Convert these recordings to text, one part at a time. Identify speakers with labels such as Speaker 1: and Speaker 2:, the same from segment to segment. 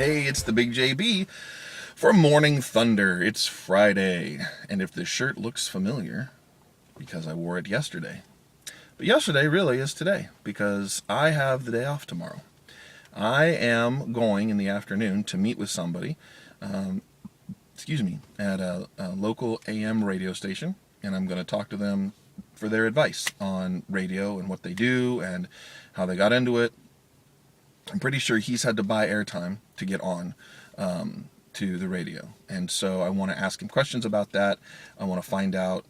Speaker 1: Hey, it's the Big JB for Morning Thunder. It's Friday, and if this shirt looks familiar, because I wore it yesterday. But yesterday really is today, because I have the day off tomorrow. I am going in the afternoon to meet with somebody, at a local AM radio station, and I'm going to talk to them for their advice on radio and what they do and how they got into it. I'm pretty sure he's had to buy airtime to get on to the radio, and so I want to ask him questions about that. I want to find out,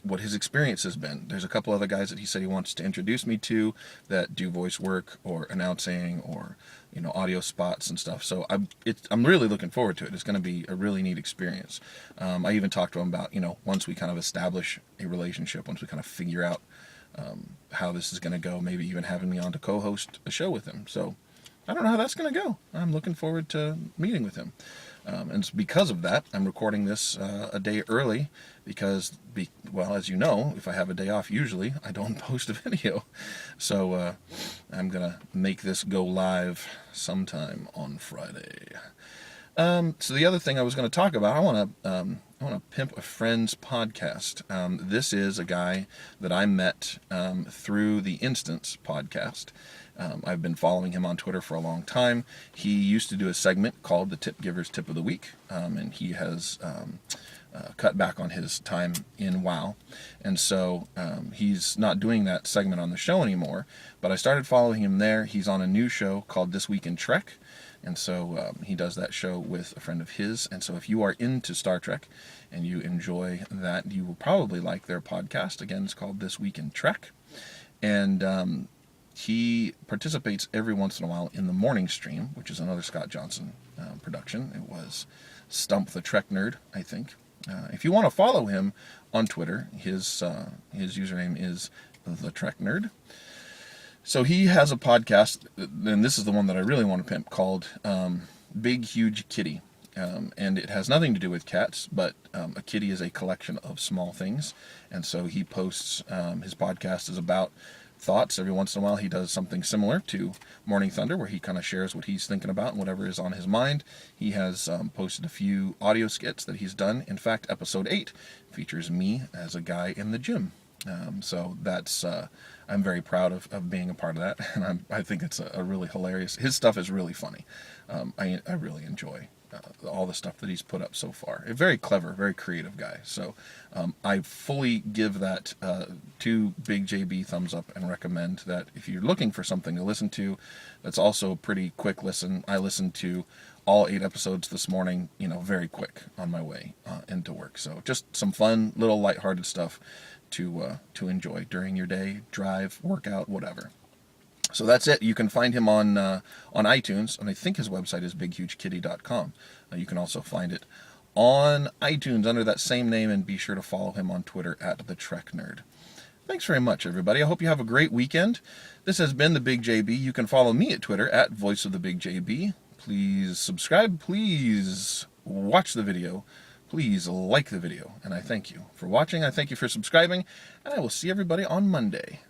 Speaker 1: what his experience has been. There's a couple other guys that he said he wants to introduce me to that do voice work or announcing or audio spots and stuff. So I'm really looking forward to it. It's going to be a really neat experience. I even talked to him about once we kind of establish a relationship, once we kind of figure out how this is going to go, maybe even having me on to co-host a show with him. So I don't know how that's going to go. I'm looking forward to meeting with him. And because of that, I'm recording this a day early because, as you know, if I have a day off, usually I don't post a video. So I'm going to make this go live sometime on Friday. So the other thing I was going to talk about, I want to pimp a friend's podcast. This is a guy that I met through the Instance podcast. I've been following him on Twitter for a long time. He used to do a segment called the Tip Giver's Tip of the Week, and he has cut back on his time in WoW. And so he's not doing that segment on the show anymore, but I started following him there. He's on a new show called This Week in Trek. And so he does that show with a friend of his. And so if you are into Star Trek and you enjoy that, you will probably like their podcast. Again, it's called This Week in Trek. And he participates every once in a while in the morning stream, which is another Scott Johnson production. It was Stump the Trek Nerd, I think. If you want to follow him on Twitter, his username is The Trek Nerd. So he has a podcast, and this is the one that I really want to pimp, called Big Huge Kitty. And it has nothing to do with cats, but a kitty is a collection of small things. And so he posts, his podcast is about thoughts. Every once in a while he does something similar to Morning Thunder, where he kind of shares what he's thinking about and whatever is on his mind. He has posted a few audio skits that he's done. In fact, episode 8 features me as a guy in the gym. So that's, I'm very proud of being a part of that, and I think it's a really hilarious, his stuff is really funny. I really enjoy all the stuff that he's put up so far. A very clever, very creative guy. So I fully give that to Big JB thumbs up and recommend that if you're looking for something to listen to that's also a pretty quick listen. I listened to all 8 episodes this morning, very quick on my way into work. So just some fun, little lighthearted stuff to enjoy during your day, drive, workout, whatever. So that's it. You can find him on iTunes, and I think his website is bighugekitty.com. You can also find it on iTunes under that same name, and be sure to follow him on Twitter at The Trek Nerd. Thanks very much, everybody. I hope you have a great weekend. This has been the Big JB. You can follow me at Twitter at VoiceOfTheBigJB. Please subscribe. Please watch the video. Please like the video, and I thank you for watching. I thank you for subscribing, and I will see everybody on Monday.